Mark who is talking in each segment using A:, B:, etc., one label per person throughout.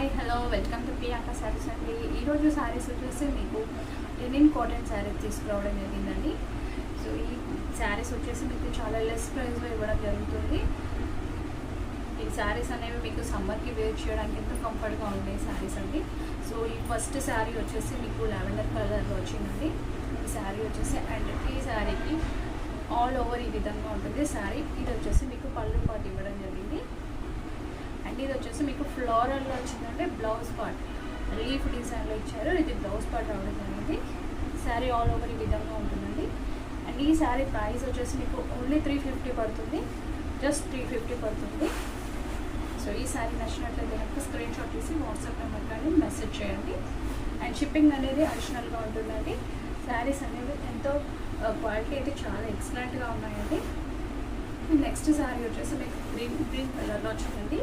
A: Hi hello welcome to Priyanka saris అండి. ఈరోజు శారీస్ వచ్చేసి మీకు లినిన్ కాటన్ శారీస్ తీసుకురావడం జరిగిందండి. సో ఈ శారీస్ వచ్చేసి మీకు చాలా లెస్ ప్రైస్లో ఇవ్వడం జరుగుతుంది. ఈ శారీస్ అనేవి మీకు సమ్మర్కి వేర్ చేయడానికి ఎంతో కంఫర్ట్గా ఉండే శారీస్ అండి. సో ఈ ఫస్ట్ శారీ వచ్చేసి మీకు లావెండర్ కలర్లో వచ్చిందండి. ఈ శారీ వచ్చేసి అండ్ ఈ శారీకి ఆల్ ఓవర్ ఈ విధంగా ఉంటుంది శారీ. ఇది వచ్చేసి మీకు పళ్ళు పాటు ఇవ్వడం జరిగింది. అండ్ ఇది వచ్చేసి మీకు ఫ్లోరల్లో వచ్చిందంటే బ్లౌజ్ పార్ట్ లీఫ్ డిజైన్లో ఇచ్చారు. ఇది బ్లౌజ్ పార్ట్ రావడం జరిగింది. శారీ ఆల్ ఓవర్ ఈ విధంగా ఉంటుందండి. అండ్ ఈ శారీ ప్రైస్ వచ్చేసి మీకు ఓన్లీ 350 పడుతుంది, జస్ట్ 350 పడుతుంది. సో ఈ శారీ నచ్చినట్లయితే కనుక స్క్రీన్ షాట్ తీసి వాట్సాప్ నెంబర్ కానీ మెసేజ్ చేయండి. అండ్ షిప్పింగ్ అనేది అడిషనల్గా ఉంటుందండి. శారీస్ అనేవి ఎంతో క్వాలిటీ అయితే చాలా ఎక్సలెంట్గా ఉన్నాయండి. నెక్స్ట్ శారీ వచ్చేసి మీకు గ్రీన్ కలర్లో వచ్చిందండి.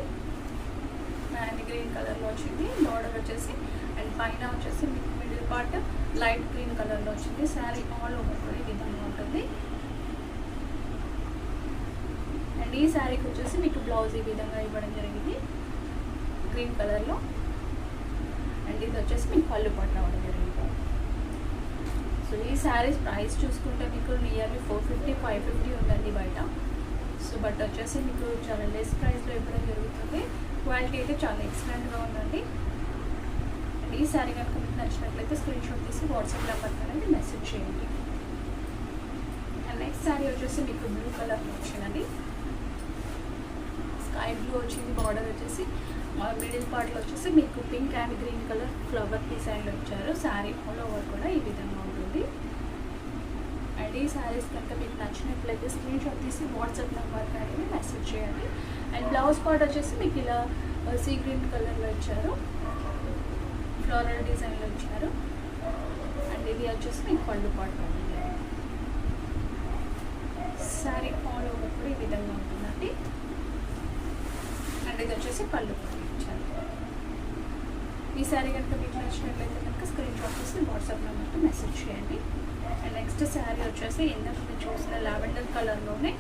A: అండ్ గ్రీన్ కలర్లో వచ్చింది. బార్డర్ వచ్చేసి అండ్ పైన వచ్చేసి మీకు మిడిల్ పార్ట్ లైట్ గ్రీన్ కలర్లో వచ్చింది. శారీ ఆల్ ఓవర్ కూడా ఈ విధంగా ఉంటుంది. అండ్ ఈ శారీకి వచ్చేసి మీకు బ్లౌజ్ ఈ విధంగా ఇవ్వడం జరిగింది గ్రీన్ కలర్లో. అండ్ ఇది వచ్చేసి మీకు పళ్ళు పాటు రావడం జరిగింది. సో ఈ శారీస్ ప్రైస్ చూసుకుంటే మీకు నియర్లీ 450-550 ఉందండి బయట. సో బట్ వచ్చేసి మీకు చాలా లెస్ ప్రైస్లో ఇవ్వడం జరుగుతుంది. క్వాలిటీ అయితే చాలా ఎక్సలెంట్గా ఉందండి. అండ్ ఈ శారీ కనుక మీకు నచ్చినట్లయితే స్క్రీన్ షాట్ తీసి వాట్సాప్ నెంబర్ అనేది మెసేజ్ చేయండి. అండ్ నెక్స్ట్ శారీ వచ్చేసి మీకు బ్లూ కలర్లో వచ్చిందండి. స్కై బ్లూ వచ్చింది. బార్డర్ వచ్చేసి మిడిల్ పార్ట్లో వచ్చేసి మీకు pink and green colour flower డిజైన్లో ఇచ్చారు. శారీ ఆల్ ఓవర్ కూడా ఈ విధంగా ఉంటుంది. అండ్ ఈ శారీస్ కనుక మీకు నచ్చినట్లయితే స్క్రీన్ షాట్ తీసి వాట్సాప్ నెంబర్కి అనేది మెసేజ్ చేయండి. అండ్ బ్లౌజ్ పార్ట్ వచ్చేసి మీకు ఇలా సీ గ్రీన్ కలర్లో ఇచ్చారు, ఫ్లోరల్ డిజైన్లో ఇచ్చారు. అండ్ ఇది వచ్చేసి మీకు పళ్ళు పార్ట్ ఉంటుంది. శారీ ఆల్ ఓవర్ కూడా ఈ విధంగా ఉంటుందండి. అండ్ ఇది వచ్చేసి పళ్ళు పార్ట్ ఇచ్చారు. ఈ శారీ కనుక మీకు నచ్చినట్లయితే కనుక స్క్రీన్ షాట్ తీసి వాట్సాప్ నెంబర్కి మెసేజ్ చేయండి. అండ్ నెక్స్ట్ శారీ వచ్చేసి ఇందాక మీరు చూసిన లావెండర్ కలర్లోనే,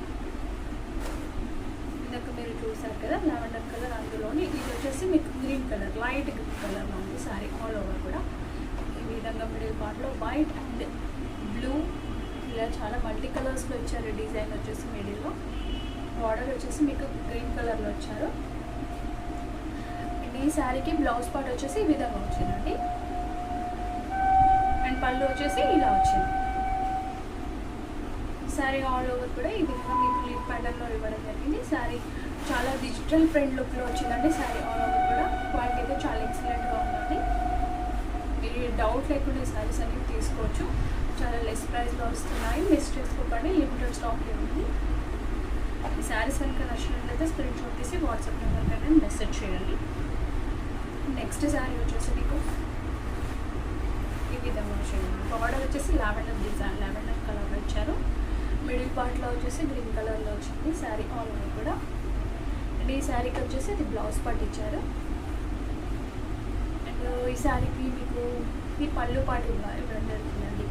A: ఇందాక మీరు చూసారు కదా లావెండర్ కలర్, అందులోని ఇది వచ్చేసి మీకు గ్రీన్ కలర్ లైట్ గ్రీన్ కలర్లో ఉంది. శారీ ఆల్ ఓవర్ కూడా ఈ విధంగా మిడిల్ పార్ట్లో వైట్ అండ్ బ్లూ ఇలా చాలా మల్టీ కలర్స్లో ఇచ్చారు. డిజైన్ వచ్చేసి మిడిల్లో. బార్డర్ వచ్చేసి మీకు గ్రీన్ కలర్లో వచ్చారు. అండ్ ఈ శారీకి బ్లౌజ్ పార్ట్ వచ్చేసి ఈ విధంగా వచ్చిందండి. అండ్ పళ్ళు వచ్చేసి ఇలా వచ్చింది. శారీ ఆల్ ఓవర్ కూడా ఈ విధంగా మీకు లీఫ్ ప్యాటర్న్లో ఇవ్వడం జరిగింది. శారీ చాలా డిజిటల్ ప్రింట్ లుక్లో వచ్చిందండి. శారీ ఆల్ ఓవర్ కూడా క్వాలిటీ అయితే చాలా ఎక్సలెంట్గా ఉందండి. మీరు డౌట్ లేకుండా ఈ శారీస్ అనేవి తీసుకోవచ్చు. చాలా లెస్ ప్రైస్లో వస్తున్నాయి. మిస్ చేసుకోకండి, లిమిటెడ్ స్టాక్ ఉంది. ఈ శారీస్ కనుక నచ్చినట్లయితే స్క్రీన్ షాట్ తీసి వాట్సాప్ నెంబర్కి అనేది మెసేజ్ చేయండి. నెక్స్ట్ శారీ వచ్చేసి మీకు ఈ విధంగా వచ్చింది. బార్డర్ వచ్చేసి లావెండర్ డిజైన్ లావెండర్ కలర్లో ఇచ్చారు. మిడిల్ పార్ట్లో వచ్చేసి గ్రీన్ కలర్లో వచ్చింది. శారీ ఆల్ ఓవర్ కూడా. అండ్ ఈ శారీకి వచ్చేసి ఇది బ్లౌజ్ పార్ట్ ఇచ్చారు. అండ్ ఈ శారీకి మీకు ఈ పళ్ళు పాటు ఇవ్వడం జరుగుతుందండి.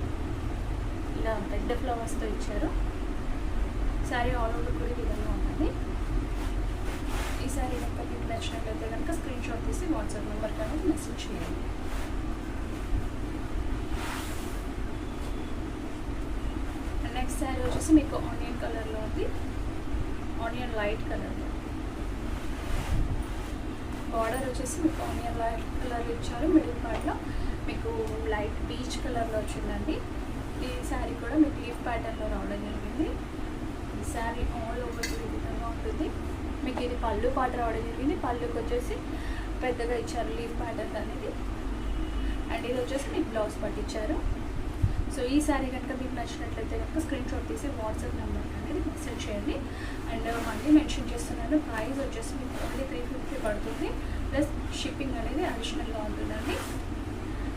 A: ఇలా పెద్ద ఫ్లవర్స్తో ఇచ్చారు. శారీ ఆల్ ఓవర్ కూడా ఈ విధంగా ఉంటుంది. ఈ శారీ కనుక మీకు నచ్చినట్లయితే కనుక స్క్రీన్ షాట్ తీసి వాట్సాప్ నెంబర్కి అనేది మెసేజ్ చేయండి. నెక్స్ట్ శారీ వచ్చేసి మీకు ఆనియన్ కలర్లో ఉంది. ఆనియన్ లైట్ కలర్లో. బార్డర్ వచ్చేసి మీకు ఆనియన్ లైట్ కలర్ ఇచ్చారు. మిడిల్ పార్ట్లో మీకు లైట్ పీచ్ కలర్లో వచ్చిందండి. ఈ శారీ కూడా మీకు లీఫ్ ప్యాటర్న్లో రావడం జరిగింది. ఈ శారీ ఆల్ ఓవర్ ఈ విధంగా ఉంటుంది. మీకు ఇది పళ్ళు పాట రావడం జరిగింది. పళ్ళుకి వచ్చేసి పెద్దగా ఇచ్చారు లీఫ్ ప్యాటర్న్ అనేది. అండ్ ఇది వచ్చేసి మీకు బ్లౌజ్ పార్ట్ ఇచ్చారు. సో ఈ శారీ కనుక మీకు నచ్చినట్లయితే కనుక స్క్రీన్ షాట్ తీసి వాట్సాప్ నెంబర్కి అనేది మెసేజ్ చేయండి. అండ్ మళ్ళీ మెన్షన్ చేస్తున్నాను, ప్రైస్ వచ్చేసి మీకు ఓన్లీ 350 పడుతుంది, ప్లస్ షిప్పింగ్ అనేది అడిషనల్గా ఉంటుందండి.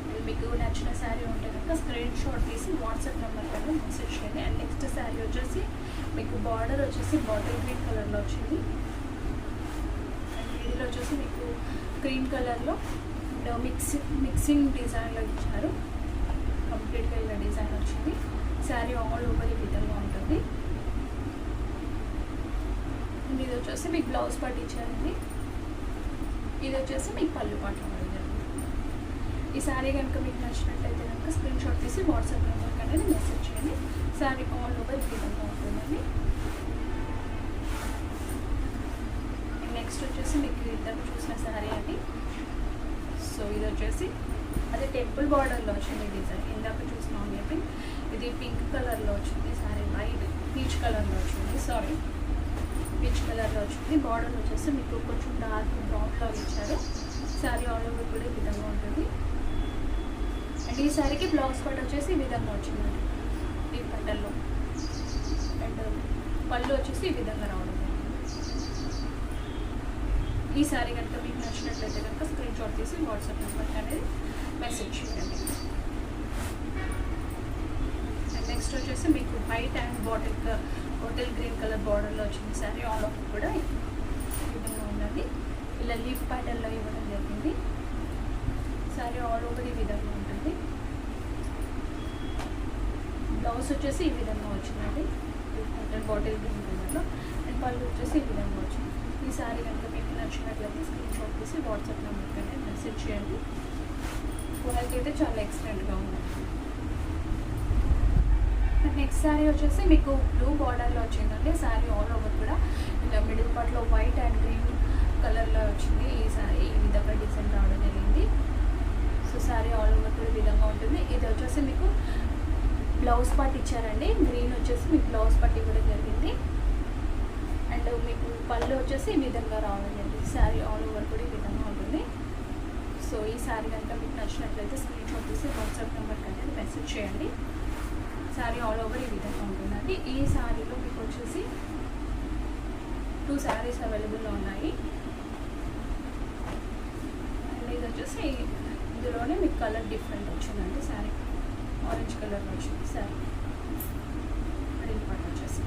A: అండ్ మీకు నచ్చిన శారీ ఉంటే కనుక స్క్రీన్ షాట్ తీసి వాట్సాప్ నెంబర్కి అనేది మెసేజ్ చేయండి. అండ్ నెక్స్ట్ శారీ వచ్చేసి మీకు బార్డర్ వచ్చేసి బాటిల్ గ్రీన్ కలర్లో వచ్చింది. అండ్ మిడిల్ వచ్చేసి మీకు గ్రీన్ కలర్లో మిక్సింగ్ డిజైన్లో ఇచ్చారు. కంప్లీట్గా ఇలా డిజైన్ వచ్చింది. శారీ ఆల్ ఓవర్ ఈ విధంగా ఉంటుంది. ఇది వచ్చేసి మీకు బ్లౌజ్ పార్ట్ ఇచ్చారండి. ఇది వచ్చేసి మీకు పళ్ళు పాటలు రావడం జరుగుతుంది. ఈ శారీ కనుక మీకు నచ్చినట్లయితే కనుక స్క్రీన్ షాట్ తీసి వాట్సాప్ నెంబర్కి అనేది మెసేజ్ చేయండి. శారీ ఆల్ ఓవర్ ఈ విధంగా ఉంటుందండి. నెక్స్ట్ వచ్చేసి మీకు ఇద్దరు చూసిన శారీ అండి. సో ఇది వచ్చేసి అది టెంపుల్ బార్డర్లో వచ్చింది డిజైన్, ఇందాక చూసినాం అని చెప్పి. ఇది పింక్ కలర్లో వచ్చింది శారీ, వైట్ పీచ్ కలర్లో వచ్చింది, పీచ్ కలర్లో వచ్చింది. బార్డర్ వచ్చేసి మీకు కొంచెం డార్క్ బ్రౌన్లో ఇచ్చారు. శారీ ఆల్ ఓవర్ కూడా ఈ విధంగా ఉంటుంది. అండ్ ఈ శారీకి బ్లౌజ్ పార్ట్ వచ్చేసి ఈ విధంగా వచ్చిందండి, ఈ పట్టల్లో. అండ్ పళ్ళు వచ్చేసి ఈ విధంగా రావడం. ఈ శారీ కనుక మీకు నచ్చినట్లయితే కనుక స్క్రీన్ షాట్ తీసి వాట్సాప్ నెంబర్కి అనేది మెసేజ్ చేయండి. అండ్ నెక్స్ట్ వచ్చేసి మీకు white and bottle green colour బార్డర్లో వచ్చింది శారీ. ఆల్ ఓవర్ కూడా ఈ విధంగా ఉన్నది. ఇలా లీఫ్ ప్యాటర్న్లో ఇవ్వడం జరిగింది. శారీ ఆల్ ఓవర్ ఈ విధంగా ఉంటుంది. బ్లౌజ్ వచ్చేసి ఈ విధంగా వచ్చిందండి, బాటిల్ గ్రీన్ కలర్లో. అండ్ పళ్ళు వచ్చేసి ఈ విధంగా వచ్చింది. ఈ శారీ కనుక మీకు నచ్చినట్లయితే స్క్రీన్ షాట్ తీసి వాట్సాప్ నెంబర్కి అనేది మెసేజ్ చేయండి. క్వాలిటీ అయితే చాలా ఎక్సలెంట్గా ఉంది. నెక్స్ట్ శారీ వచ్చేసి మీకు బ్లూ బార్డర్లో వచ్చిందండి. శారీ ఆల్ ఓవర్ కూడా ఇలా మిడిల్ పార్ట్లో వైట్ అండ్ గ్రీన్ కలర్లో వచ్చింది. ఈ శారీ ఈ విధంగా డిజైన్ రావడం జరిగింది. సో శారీ ఆల్ ఓవర్ కూడా ఈ విధంగా ఉంటుంది. ఇది వచ్చేసి మీకు బ్లౌజ్ పార్ట్ ఇచ్చారండి. గ్రీన్ వచ్చేసి మీకు బ్లౌజ్ పార్ట్ ఇవ్వడం జరిగింది. అండ్ మీకు పళ్ళు వచ్చేసి ఈ విధంగా రావడం జరిగింది. శారీ ఆల్ ఓవర్ కూడా ఈ విధంగా ఉంటుంది. సో ఈ శారీ కనుక మీకు నచ్చినట్లయితే స్క్రీన్ షాట్ తీసి వాట్సాప్ నెంబర్కి అనేది మెసేజ్ చేయండి. శారీ ఆల్ ఓవర్ ఈ విధంగా ఉంటుందండి. ఈ శారీలో మీకు వచ్చేసి 2 శారీస్ అవైలబుల్లో ఉన్నాయి. అండ్ ఇది వచ్చేసి ఇందులోనే మీకు కలర్ డిఫరెంట్ వచ్చిందండి. శారీ ఆరెంజ్ కలర్లో వచ్చింది శారీ, మిడిల్ పార్ట్ వచ్చేసి.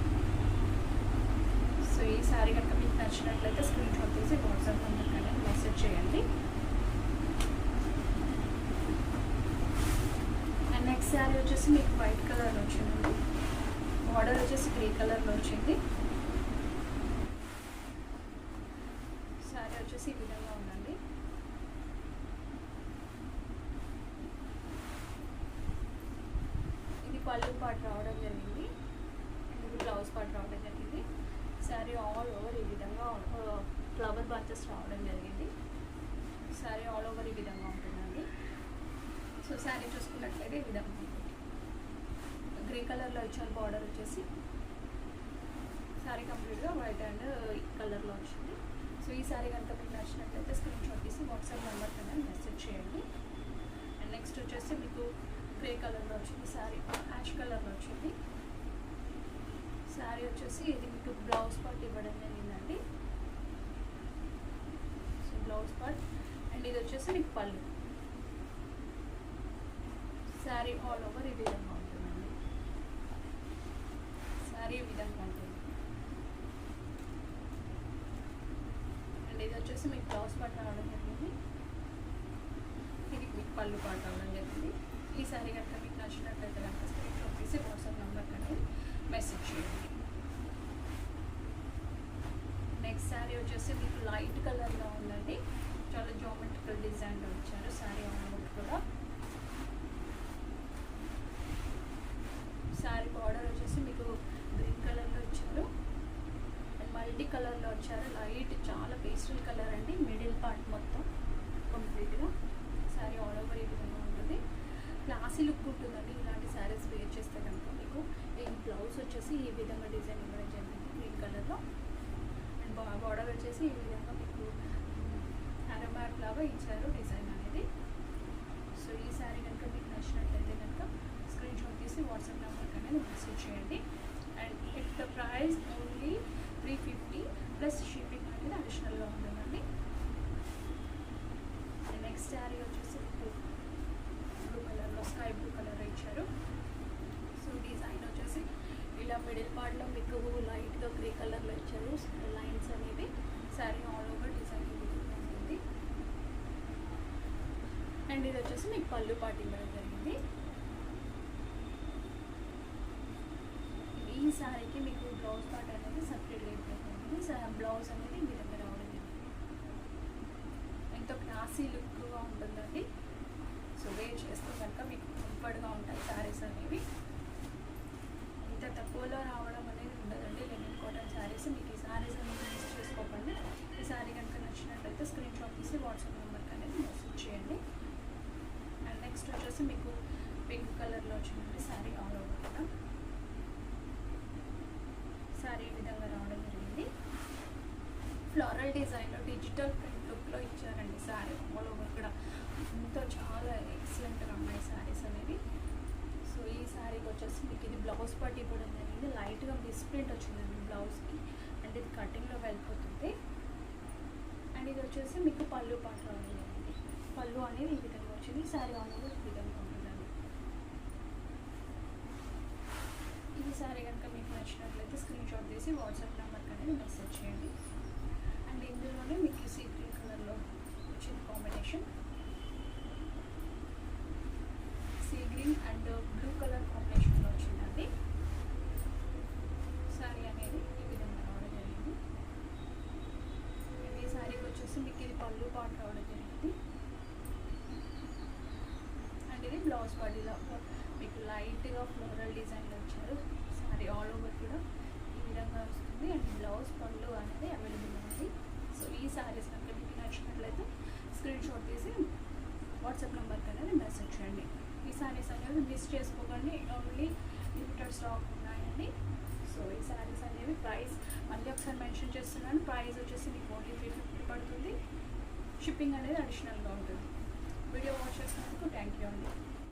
A: సో ఈ శారీ కనుక మీకు నచ్చినట్లయితే స్క్రీన్ షాట్ తీసి వాట్సాప్ నెంబర్కి అనేది మెసేజ్ చేయండి. అండ్ నెక్స్ట్ శారీ వచ్చేసి మీకు వైట్ కలర్లో వచ్చిందండి. బార్డర్ వచ్చేసి గ్రే కలర్లో వచ్చింది. శారీ వచ్చేసి ఈ విధంగా ఉందండి. ఇది పళ్ళు పార్ట్ రావడం జరిగింది. ఇది బ్లౌజ్ పార్ట్ రావడం జరిగింది. శారీ ఆల్ ఓవర్ ఈ విధంగా ఫ్లవర్ బంచెస్ రావడం జరిగింది. శారీ ఆల్ ఓవర్ ఈ విధంగా ఉంటుందండి. సో శారీ చూసుకున్నట్లయితే ఈ విధంగా ఉంటుంది. గ్రే కలర్లో ఇచ్చారు బార్డర్ వచ్చేసి. శారీ కంప్లీట్గా వైట్ అండ్ కలర్లో వచ్చింది. సో ఈ శారీ కనుక మీకు నచ్చినట్లయితే స్క్రీన్ షాట్ తీసి వాట్సాప్ నెంబర్ కన్నా మెసేజ్ చేయండి. అండ్ నెక్స్ట్ వచ్చేసి మీకు గ్రే కలర్లో వచ్చింది. శారీ యాష్ కలర్లో వచ్చింది. శారీ వచ్చేసి ఇది మీకు బ్లౌజ్ పార్ట్ ఇవ్వడం జరిగిందండి. సో బ్లౌజ్ పార్ట్ అండ్ ఇది వచ్చేసి మీకు పళ్ళు. శారీ ఆల్ ఓవర్ ఈ విధంగా ఉంటుందండి. శారీ ఈ విధంగా ఉంటుంది. అండ్ ఇది వచ్చేసి మీకు బ్లౌజ్ పార్ట్ రావడం జరిగింది. ఇది మీకు పళ్ళు పార్ట్ రావడం జరిగింది. ఈ శారీ కనుక మీకు నచ్చినట్లయితే కనుక స్క్రీన్ షాట్ తీసి వాట్సాప్ నెంబర్ అనేది మెసేజ్ చేయండి. నెక్స్ట్ శారీ వచ్చేసి మీకు లైట్ కలర్లో ఉందండి. చాలా జామెట్రికల్ డిజైన్లో ఇచ్చారు శారీ ఆల్ కూడా. శారీ బార్డర్ వచ్చేసి మీకు గ్రీన్ కలర్లో ఇచ్చారు అండ్ మల్టీ కలర్లో వచ్చారు. లైట్ చాలా పేస్టల్ కలర్ అండి. మిడిల్ పార్ట్ మొత్తం కంప్లీట్గా శారీ ఆల్ ఓవర్ ఈ విధంగా ఉంటుంది. క్లాసీ లుక్ ఉంటుందండి ఇలాంటి శారీస్ వేర్ చేస్తే కనుక. మీకు ఈ బ్లౌజ్ వచ్చేసి ఈ విధంగా డిజైన్ ఇవ్వడం జరిగింది గ్రీన్ కలర్లో. అండ్ బార్డర్ వచ్చేసి ఈ విధంగా మీకు అరమాట్ లాగా ఇచ్చారు డిజైన్ అనేది. సో ఈ శారీ కనుక మీకు నచ్చినట్లయితే కనుక స్క్రీన్ షాట్ తీసి వాట్సాప్ నెంబర్కి అనేది మెసేజ్ చేయండి. And it the price only 350 plus shipping అనేది అడిషనల్గా ఉంటుందండి. నెక్స్ట్ శారీ వచ్చేసి బ్లూ కలర్లో స్కై బ్లూ కలర్ ఇచ్చారు. సో డిజైన్ వచ్చేసి ఇలా మిడిల్ పార్ట్లో మీకు లైట్గా గ్రే కలర్లో ఇచ్చారు లైన్స్ అనేవి. శారీ ఆల్ ఓవర్ డిజైన్ ఉంటుంది. అండ్ ఇది వచ్చేసి మీకు పళ్ళు పార్ట్ ఇవ్వడం జరిగింది. ఈ శారీకి మీకు బ్లౌజ్ పార్ట్ అనేది సపరేట్గా ఇవ్వడం జరిగింది. బ్లౌజ్ అనేది మీ దగ్గర రావడం జరిగింది. క్లాసీ లుక్గా ఉంటుందండి. సో వేర్ చేస్తే కనుక మీకు కంఫర్ట్గా ఉంటాయి శారీస్ అనేవి. ఇంత తక్కువలో రావడం అనేది ఉండదండి లెనిన్ కాటన్ శారీస్. మీకు ఈ శారీస్ అనేది మిస్ చేసుకోకండి. ఈ శారీ కనుక నచ్చినట్లయితే స్క్రీన్ షాట్ తీసి వాట్సాప్ నెంబర్కి అనేది మెసేజ్ చేయండి. అండ్ నెక్స్ట్ వచ్చేసి మీకు పింక్ కలర్లో వచ్చిందండి శారీ ఆల్ ఓవర్ కూడా. శారీ ఈ విధంగా రావడం జరిగింది. ఫ్లోరల్ డిజైన్లో డిజిటల్ ప్రింట్ లుక్లో ఇచ్చారండి శారీ ఆల్ ఓవర్ కూడా. ఎంతో చాలా ఎక్సలెంట్గా ఉన్నాయి శారీస్ అనేవి. సో ఈ శారీకి వచ్చేసి మీకు ఇది బ్లౌజ్ పట్టి కూడా జరిగింది. లైట్గా మిస్ప్రింట్ వచ్చిందండి బ్లౌజ్కి, అండ్ ఇది కటింగ్లో వెళ్ళిపోతుంది. అండ్ ఇది వచ్చేసి మీకు పళ్ళు పాట రావడం జరిగింది. పళ్ళు అనేది ఈ విధంగా వచ్చింది. శారీ ఆల్ ఓవర్ ఈ విధంగా ఉంటుందండి. ఈ శారీ కనుక మీకు నచ్చినట్లయితే స్క్రీన్ షాట్ తీసి వాట్సాప్ నెంబర్కి అనేది మెసేజ్ చేయండి. అండ్ ఇందులోనే మీకు సీ గ్రీన్ కలర్లో వచ్చింది combination. Sea green and blue colour కాంబినేషన్లో వచ్చిందండి శారీ అనేది ఈ విధంగా రావడం జరిగింది. ఈ శారీకి వచ్చేసి మీకు ఇది పళ్ళు పాటు రావడం జరిగింది. అండ్ ఇది బ్లౌజ్ బాడీలో మీకు లైట్గా ఫ్లోరల్ డిజైన్లో ఇచ్చారు. శారీ ఆల్ ఓవర్ కూడా ఈ విధంగా వస్తుంది. అండ్ బ్లౌజ్ పళ్ళు అనేది అవైలబుల్ ఉంది. సో ఈ శారీస్ కనుక మీకు నచ్చినట్లయితే స్క్రీన్ షాట్ తీసి వాట్సాప్ నెంబర్కి అనేది మెసేజ్ చేయండి. ఈ శారీస్ అనేవి మిస్ చేసుకోకండి. ఓన్లీ లిమిటెడ్ స్టాక్ ఉన్నాయండి. సో ఈ శారీస్ అనేవి ప్రైస్ మళ్ళీ ఒకసారి మెన్షన్ చేస్తున్నాను. ప్రైస్ వచ్చేసి మీకు ఓన్లీ 350 పడుతుంది. షిప్పింగ్ అనేది అడిషనల్గా ఉంటుంది. వీడియో వాచ్ చేసినందుకు థ్యాంక్ యూ అండి.